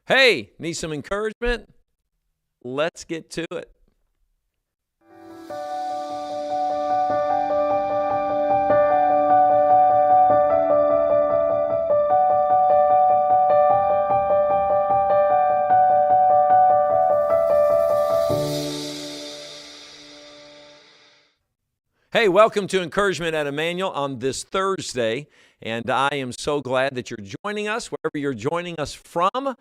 Hey, need some encouragement? Let's get to it. Hey, welcome to Encouragement at Emmanuel on this Thursday, and I am so glad that you're joining us, wherever you're joining us from.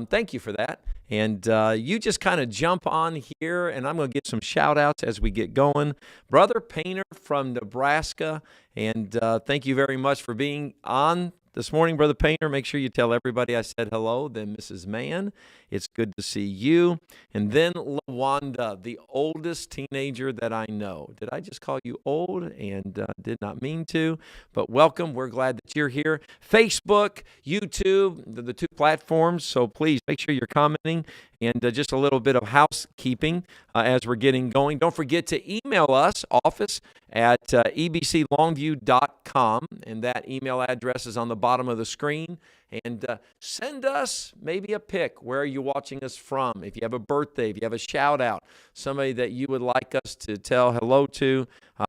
Thank you for that. And you just kind of jump on here, and I'm going to get some shout-outs as we get going. Brother Painter from Nebraska, and thank you very much for being on this morning, Brother Painter. Make sure you tell everybody I said hello. Then Mrs. Mann, it's good to see you. And then LaWanda, the oldest teenager that I know. Did I just call you old? And did not mean to, but welcome. We're glad that you're here. Facebook, YouTube, the two platforms. So please make sure you're commenting. And just a little bit of housekeeping as we're getting going. Don't forget to email us, office at ebclongview.com, and that email address is on the bottom of the screen. And send us maybe a pic. Where are you watching us from? If you have a birthday, if you have a shout out, somebody that you would like us to tell hello to,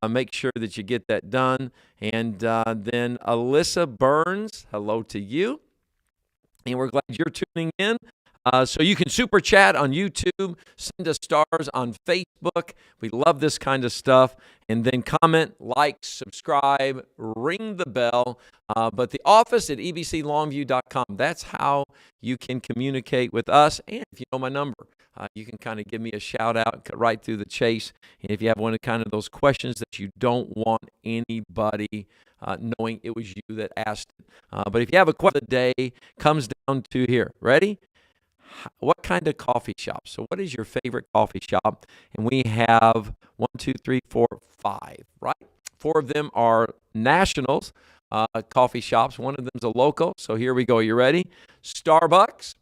make sure that you get that done. And then Alyssa Burns, hello to you. And we're glad you're tuning in. So you can super chat on YouTube, send us stars on Facebook. We love this kind of stuff. And then comment, like, subscribe, ring the bell. But the office at ebclongview.com, that's how you can communicate with us. And if you know my number, you can kind of give me a shout out right through the chase. And if you have one of kind of those questions that you don't want anybody knowing it was you that asked it. But if you have a question of the day, comes down to here. Ready? What kind of coffee shop? So what is your favorite coffee shop? And we have 1, 2, 3, 4, 5, right? 4 of them are nationals coffee shops. One of them is a local. So here we go. You ready? Starbucks.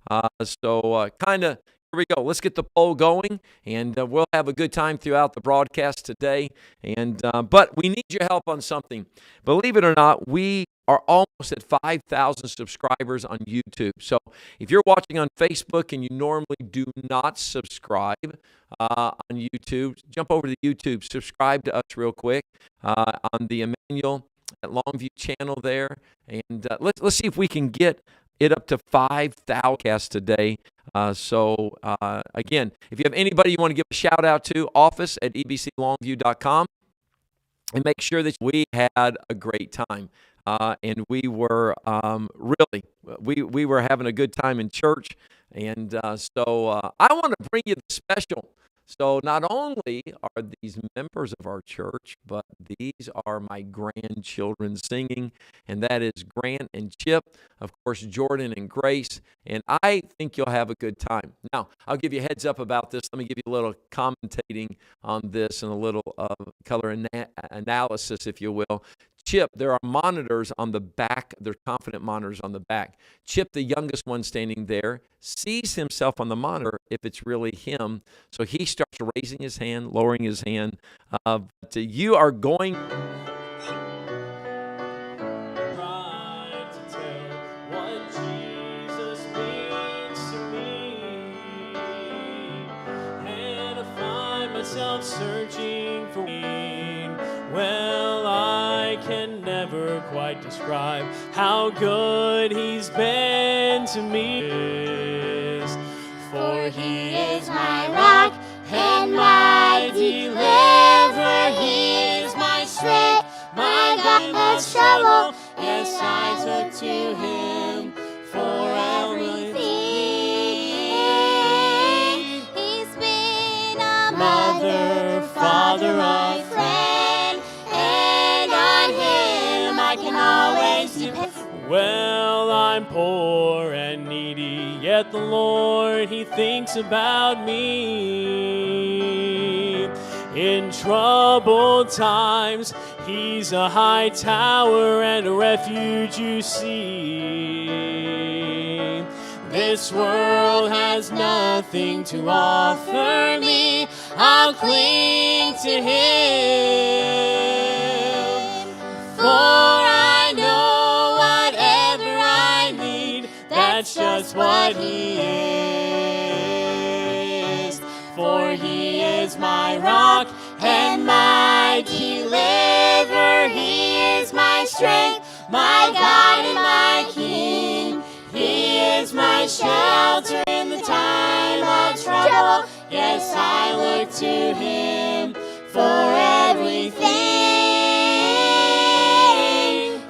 Kind of, here we go. Let's get the poll going, and we'll have a good time throughout the broadcast today. And but we need your help on something. Believe it or not, we are almost at 5,000 subscribers on YouTube. So if you're watching on Facebook and you normally do not subscribe on YouTube, jump over to YouTube, subscribe to us real quick on the Emmanuel at Longview channel there. And let's see if we can get it up to 5,000 casts today. Again, if you have anybody you want to give a shout out to, office at ebclongview.com. And make sure that we had a great time. And we were we were having a good time in church. And I want to bring you the special. So not only are these members of our church, but these are my grandchildren singing, and that is Grant and Chip, of course, Jordan and Grace, and I think you'll have a good time. Now, I'll give you a heads up about this. Let me give you a little commentating on this and a little color analysis, if you will. Chip, there are monitors on the back. They're confident monitors on the back. Chip, the youngest one standing there, sees himself on the monitor if it's really him. So he starts raising his hand, lowering his hand. But you are going... Searching for well, I can never quite describe how good he's been to me. For he is my rock and my deliverer. He is my strength, my God in my trouble. Yes, I look to him for everything. He's been a mother, father, a friend, and on him I can always depend. Well, I'm poor and needy, yet the Lord, he thinks about me. In troubled times, he's a high tower and a refuge, you see. This world has nothing to offer me. I'll cling to him, for I know whatever I need, that's just that's what He is. For He is my rock and my deliverer. He is my strength, my God and my King. He is my shelter in the time of trouble. Yes, I look to Him for everything.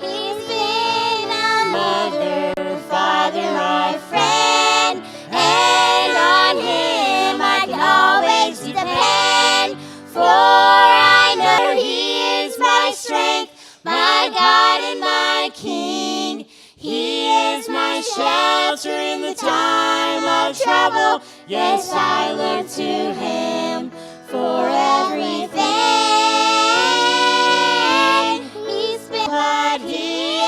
He's been a mother, father, my friend, and on Him I can always depend. For I know He is my strength, my God and my King. He is my shelter in the time of trouble. Yes, I look to Him for everything. He's been what He is.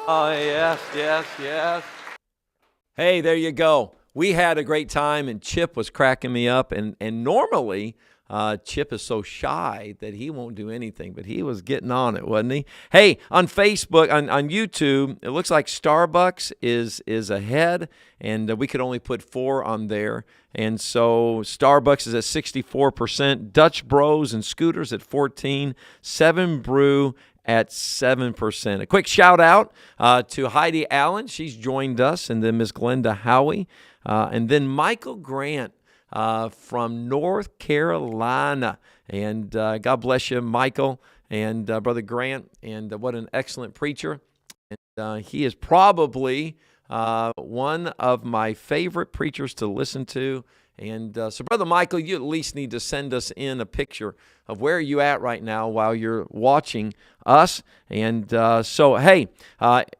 Oh, yes, yes, yes. Hey, there you go. We had a great time, and Chip was cracking me up. And normally, Chip is so shy that he won't do anything, but he was getting on it, wasn't he? Hey, on Facebook, on YouTube, it looks like Starbucks is ahead, and we could only put 4 on there. And so Starbucks is at 64%, Dutch Bros and Scooters at 14%, 7 Brew at 7%. A quick shout out to Heidi Allen. She's joined us, and then Miss Glenda Howie, and then Michael Grant from North Carolina. And God bless you, Michael and Brother Grant. And what an excellent preacher. And he is probably one of my favorite preachers to listen to. And so, Brother Michael, you at least need to send us in a picture of where you at right now while you're watching us. And so, hey,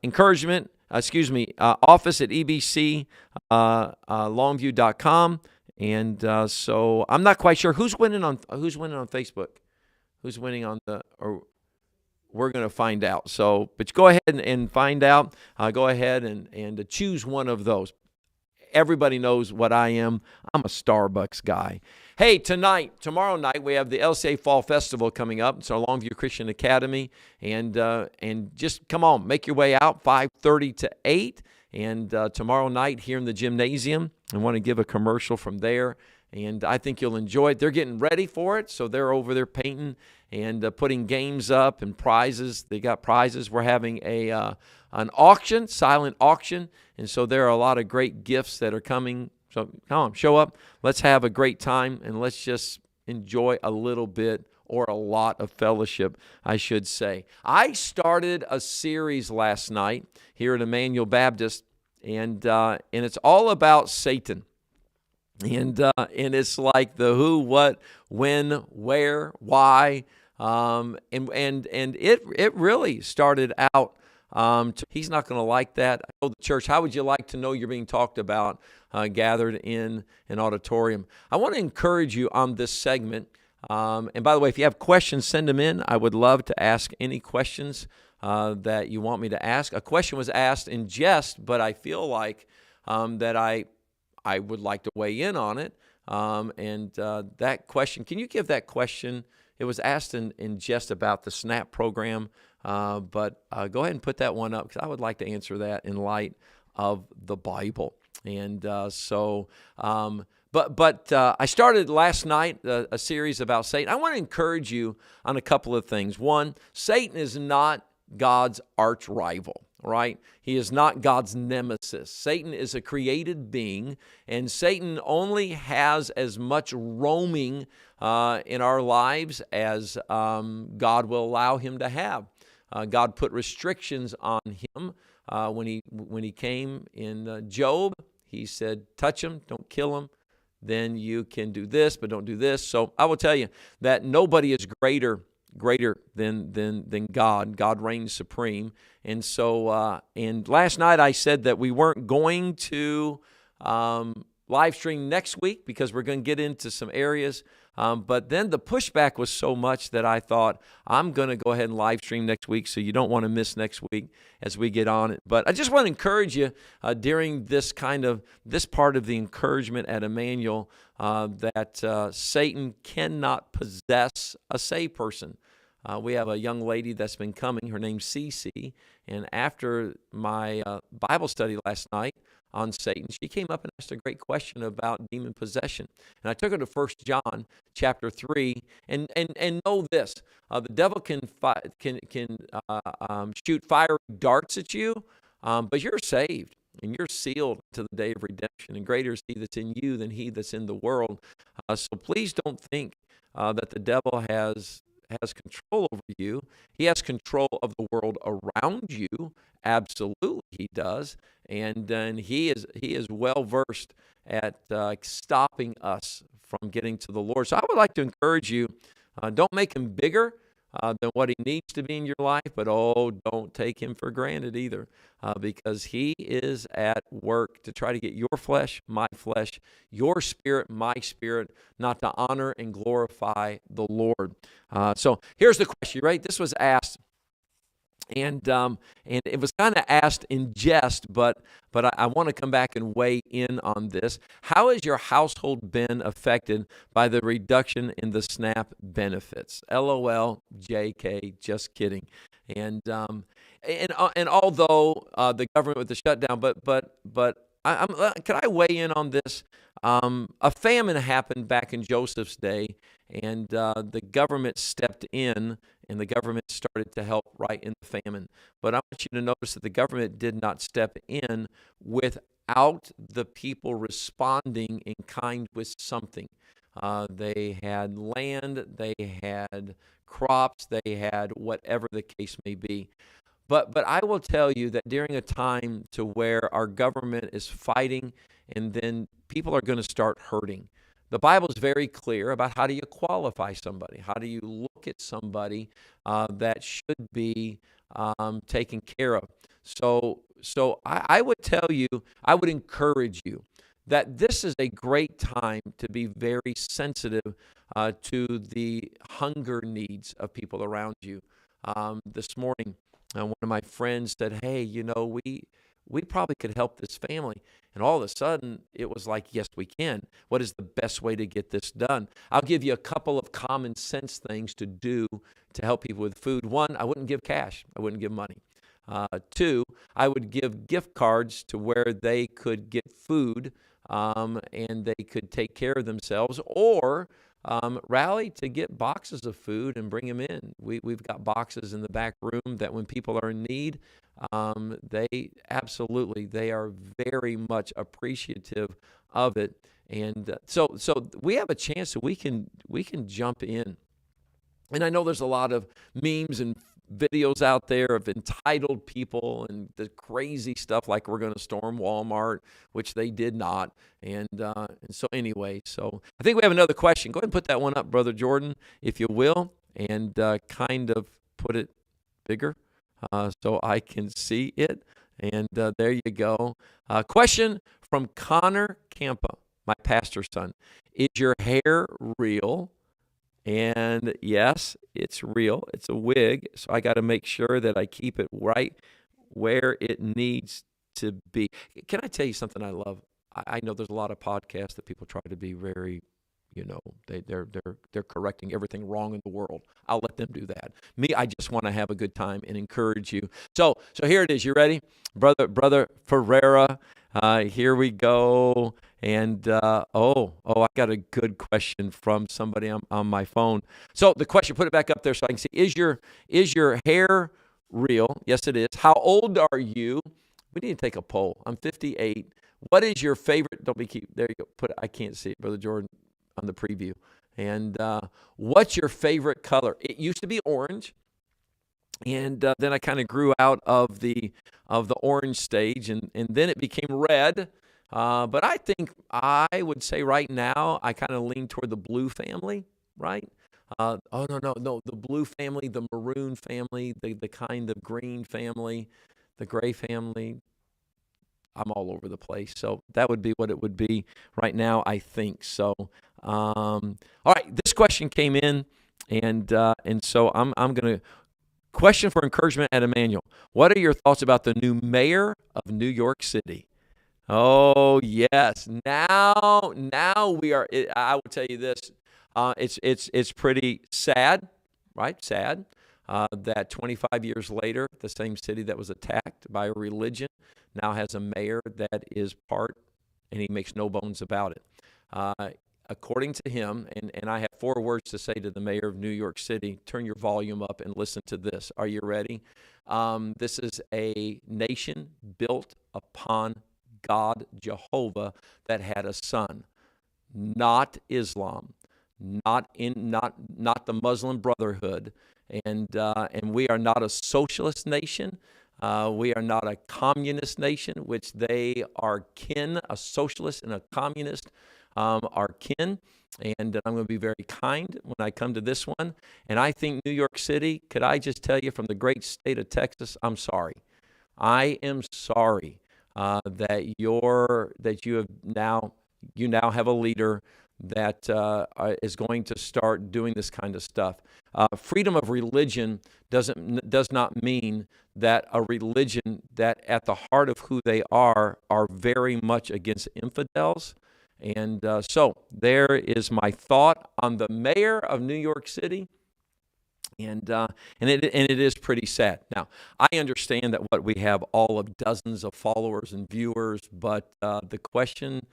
encouragement, office at EBC, Longview.com. And so I'm not quite sure who's winning on Facebook, who's winning on or we're going to find out. So, but go ahead and find out. Go ahead and choose one of those. Everybody knows what I am. I'm a Starbucks guy. Hey, tomorrow night, we have the LCA Fall Festival coming up. It's our Longview Christian Academy. And just come on, make your way out, 5:30 to 8. And tomorrow night here in the gymnasium, I want to give a commercial from there. And I think you'll enjoy it. They're getting ready for it, so they're over there painting and putting games up and prizes. They got prizes. We're having an auction, silent auction, and so there are a lot of great gifts that are coming. So come on, show up. Let's have a great time, and let's just enjoy a little bit or a lot of fellowship, I should say. I started a series last night here at Emmanuel Baptist, and it's all about Satan. And it's like the who, what, when, where, why, and it really started out. He's not going to like that. I told the church, how would you like to know you're being talked about, gathered in an auditorium? I want to encourage you on this segment. And by the way, if you have questions, send them in. I would love to ask any questions that you want me to ask. A question was asked in jest, but I feel like that I would like to weigh in on it. That question, can you give that question? It was asked in jest about the SNAP program, but go ahead and put that one up because I would like to answer that in light of the Bible. And But I started last night a series about Satan. I want to encourage you on a couple of things. One, Satan is not God's arch rival, right? He is not God's nemesis. Satan is a created being, and Satan only has as much roaming in our lives as God will allow him to have. God put restrictions on him when he came in Job. He said, touch him, don't kill him. Then you can do this, but don't do this. So I will tell you that nobody is greater than God. God reigns supreme. And so, and last night I said that we weren't going to live stream next week because we're going to get into some areas. But then the pushback was so much that I thought I'm going to go ahead and live stream next week, so you don't want to miss next week as we get on it. But I just want to encourage you during this part of the encouragement at Emmanuel that Satan cannot possess a saved person. We have a young lady that's been coming. Her name's Cece. And after my Bible study last night on Satan, she came up and asked a great question about demon possession. And I took her to 1 John chapter 3. And know this, the devil can shoot fiery darts at you, but you're saved. And you're sealed to the day of redemption. And greater is he that's in you than he that's in the world. So please don't think that the devil has control over you. He has control of the world around you. Absolutely, he does. And then he is well versed at stopping us from getting to the Lord. So I would like to encourage you, don't make him bigger than what he needs to be in your life, but don't take him for granted either, because he is at work to try to get your flesh, my flesh, your spirit, my spirit, not to honor and glorify the Lord. So here's the question, right? This was asked, and it was kind of asked in jest, but I want to come back and weigh in on this. How has your household been affected by the reduction in the SNAP benefits? LOL, JK, just kidding. And although the government with the shutdown, but can I weigh in on this? A famine happened back in Joseph's day, and the government stepped in, and the government started to help right in the famine. But I want you to notice that the government did not step in without the people responding in kind with something. They had land, they had crops, they had whatever the case may be. But I will tell you that during a time to where our government is fighting and then people are going to start hurting, the Bible is very clear about how do you qualify somebody? How do you look at somebody that should be taken care of? So I would tell you, I would encourage you that this is a great time to be very sensitive to the hunger needs of people around you. This morning, one of my friends said, hey, we probably could help this family. And all of a sudden, it was like, yes, we can. What is the best way to get this done? I'll give you a couple of common sense things to do to help people with food. One, I wouldn't give cash. I wouldn't give money. Two, I would give gift cards to where they could get food and they could take care of themselves, or rally to get boxes of food and bring them in. We've got boxes in the back room that when people are in need, they are very much appreciative of it. And so we have a chance that we can jump in. And I know there's a lot of memes and videos out there of entitled people and the crazy stuff like we're going to storm Walmart, which they did not. And so anyway, so I think we have another question. Go ahead and put that one up, Brother Jordan, if you will, and kind of put it bigger so I can see it. And there you go. Question from Connor Campa, my pastor's son. Is your hair real? And yes, it's real. It's a wig. So I got to make sure that I keep it right where it needs to be. Can I tell you something I love? I know there's a lot of podcasts that people try to be very, they're correcting everything wrong in the world. I'll let them do that. Me, I just want to have a good time and encourage you. So here it is. You ready? Brother Ferreira, here we go. And, I got a good question from somebody on my phone. So the question, put it back up there so I can see. Is your hair real? Yes, it is. How old are you? We need to take a poll. I'm 58. What is your favorite? There you go. I can't see it, Brother Jordan, on the preview. And what's your favorite color? It used to be orange. And then I kind of grew out of the orange stage, and then it became red. But I think I would say right now I kind of lean toward the blue family, right? No, the blue family, the maroon family, the kind of green family, the gray family. I'm all over the place. So that would be what it would be right now, I think. So, all right, this question came in, and so I'm going to question for encouragement at Emmanuel. What are your thoughts about the new mayor of New York City? Oh, yes. Now we are, I will tell you this, it's pretty sad, right? Sad. that 25 years later, the same city that was attacked by a religion now has a mayor that is part, and he makes no bones about it. According to him, and I have 4 words to say to the mayor of New York City. Turn your volume up and listen to this. Are you ready? This is a nation built upon God, Jehovah, that had a son, not Islam, not the Muslim Brotherhood, and we are not a socialist nation. We are not a communist nation, which they are kin. A socialist and a communist are kin. And I'm going to be very kind when I come to this one. And I think New York City, could I just tell you from the great state of Texas, I'm sorry. I am sorry that you now have a leader that is going to start doing this kind of stuff. Freedom of religion does not mean that a religion that at the heart of who they are very much against infidels. And so there is my thought on the mayor of New York City. And it is pretty sad. Now, I understand that we have all of dozens of followers and viewers, but the question,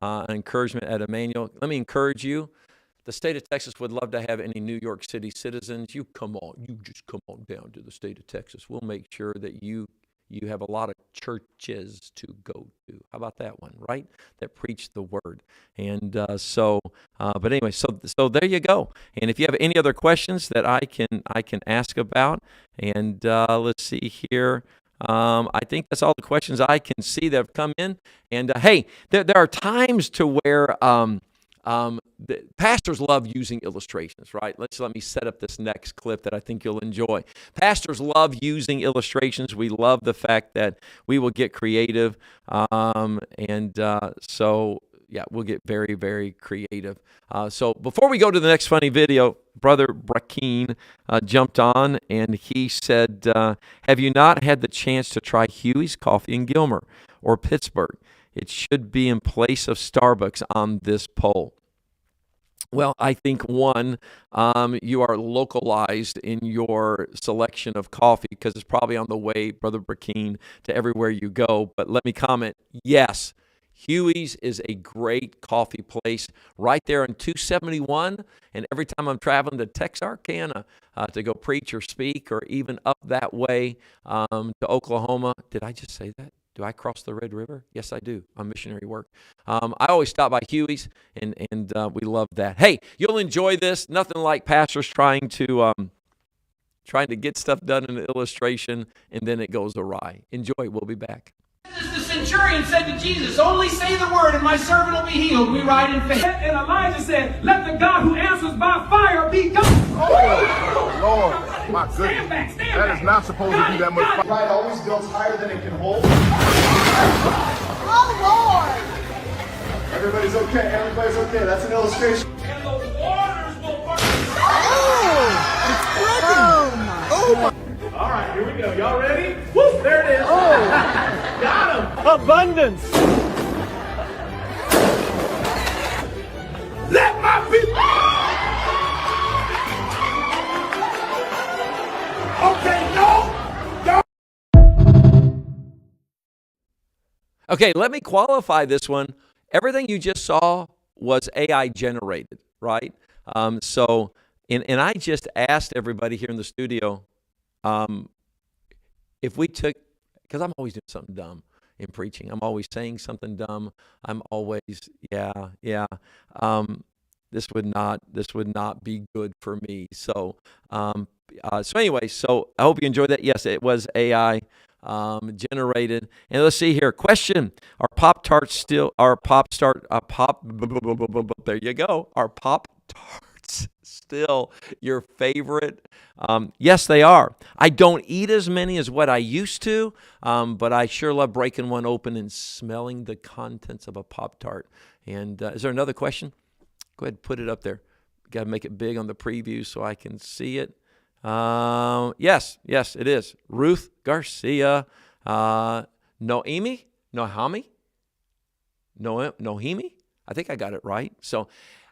encouragement at Emmanuel, let me encourage you. The state of Texas would love to have any New York City citizens. You just come on down to the state of Texas. We'll make sure that you have a lot of churches to go to. How about that one, right? That preach the word. And but anyway, so there you go. And if you have any other questions that I can ask about, and let's see here. I think that's all the questions I can see that have come in. And hey, there are times to where the pastors love using illustrations, right? Let me set up this next clip that I think you'll enjoy. Pastors love using illustrations. We love the fact that we will get creative, so yeah, we'll get very, very creative. So before we go to the next funny video, Brother Brackeen jumped on and he said, have you not had the chance to try Huey's Coffee in Gilmer or Pittsburgh? It should be in place of Starbucks on this poll. Well, I think, one, you are localized in your selection of coffee because it's probably on the way, Brother Brackeen, to everywhere you go. But let me comment, yes, Huey's is a great coffee place right there on 271. And every time I'm traveling to Texarkana to go preach or speak or even up that way to Oklahoma, did I just say that? Do I cross the Red River? Yes, I do on missionary work. I always stop by Huey's, and we love that. Hey, you'll enjoy this. Nothing like pastors trying to get stuff done in an illustration, and then it goes awry. Enjoy. We'll be back. The centurion said to Jesus, only say the word and my servant will be healed. We ride in faith. And Elijah said, let the God who answers by fire be God. Oh, Lord, my goodness. Stand back. That is not supposed to be that much fire. Pride always builds higher than it can hold. Oh, Lord! Everybody's okay. That's an illustration. And the waters will burn. All right, here we go. Y'all ready? Woo, there it is. Oh. Got him. Abundance. Let my people. Okay, no. Okay, let me qualify this one. Everything you just saw was AI generated, right? And I just asked everybody here in the studio, if we took, because I'm always doing something dumb in preaching. I'm always saying something dumb. I'm always, this would not be good for me. So anyway, so I hope you enjoyed that. Yes, it was AI generated. And let's see here. Question: Are Pop-Tarts still? There you go. Are Pop-Tarts still your favorite? Yes, they are. I don't eat as many as what I used to, but I sure love breaking one open and smelling the contents of a Pop-Tart. And is there another question? Go ahead and put it up there. Got to make it big on the preview so I can see it. Yes, it is. Ruth Garcia, Nohemi? I think I got it right. So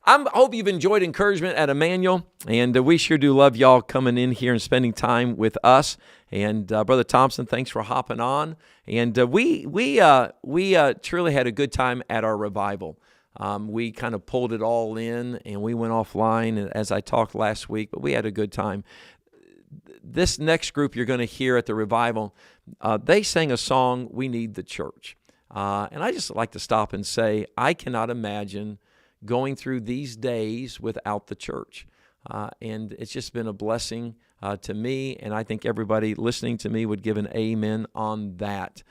I hope you've enjoyed encouragement at Emmanuel, and we sure do love y'all coming in here and spending time with us. And Brother Thompson, thanks for hopping on. And we truly had a good time at our revival. We kind of pulled it all in, and we went offline as I talked last week, but we had a good time. This next group you're going to hear at the revival, they sang a song, "We Need the Church." And I just like to stop and say, I cannot imagine going through these days without the church. And it's just been a blessing to me, and I think everybody listening to me would give an amen on that.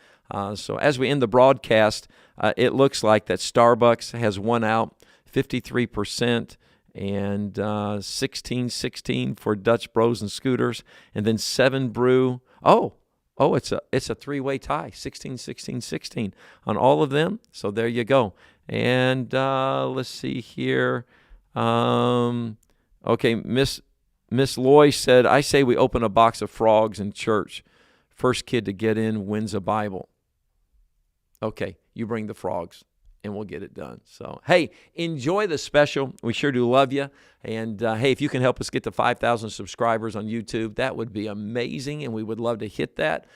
So as we end the broadcast, it looks like that Starbucks has won out 53%, and 16-16 for Dutch Bros and Scooters, and then 7 Brew. It's a three-way tie, 16-16-16 on all of them. So there you go. And let's see here. Okay, Miss Loy said, "I say we open a box of frogs in church. First kid to get in wins a Bible." Okay, you bring the frogs, and we'll get it done. So, hey, enjoy the special. We sure do love you. And, hey, if you can help us get to 5,000 subscribers on YouTube, that would be amazing, and we would love to hit that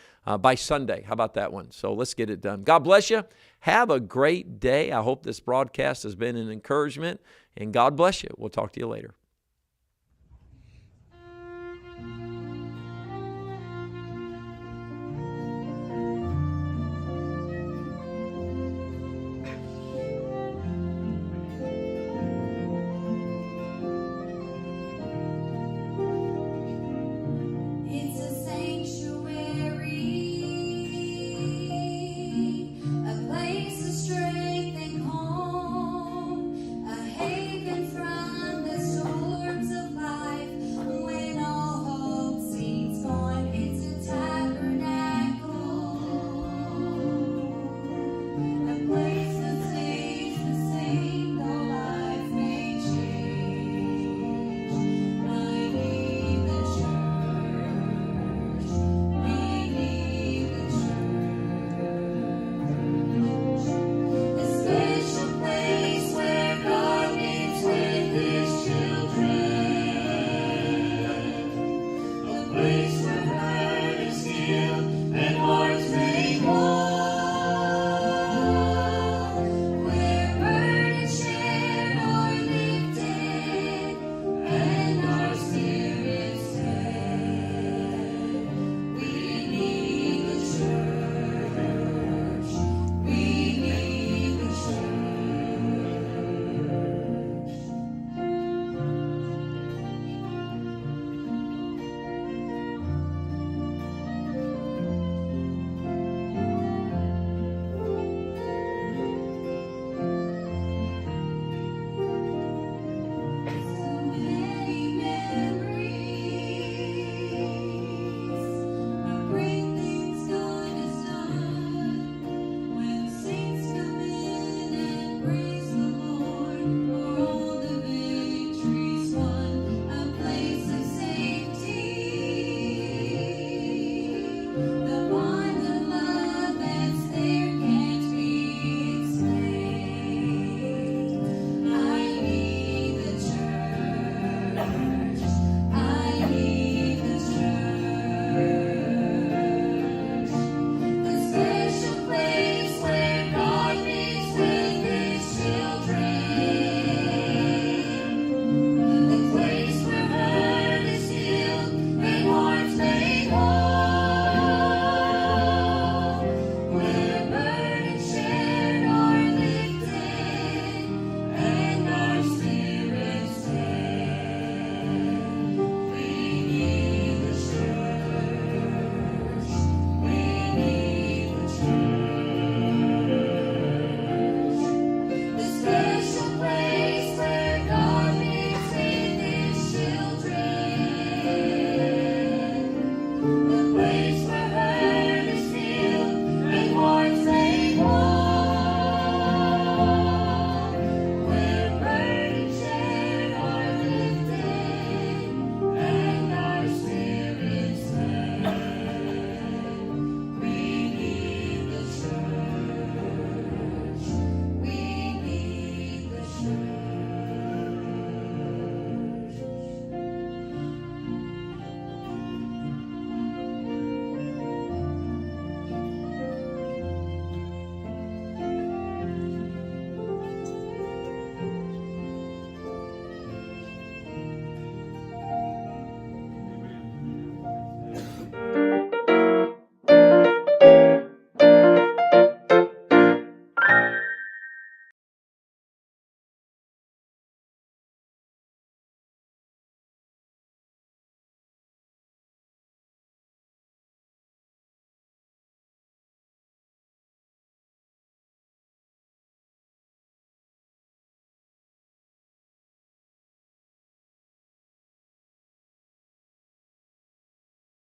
by Sunday. How about that one? So let's get it done. God bless you. Have a great day. I hope this broadcast has been an encouragement, and God bless you. We'll talk to you later.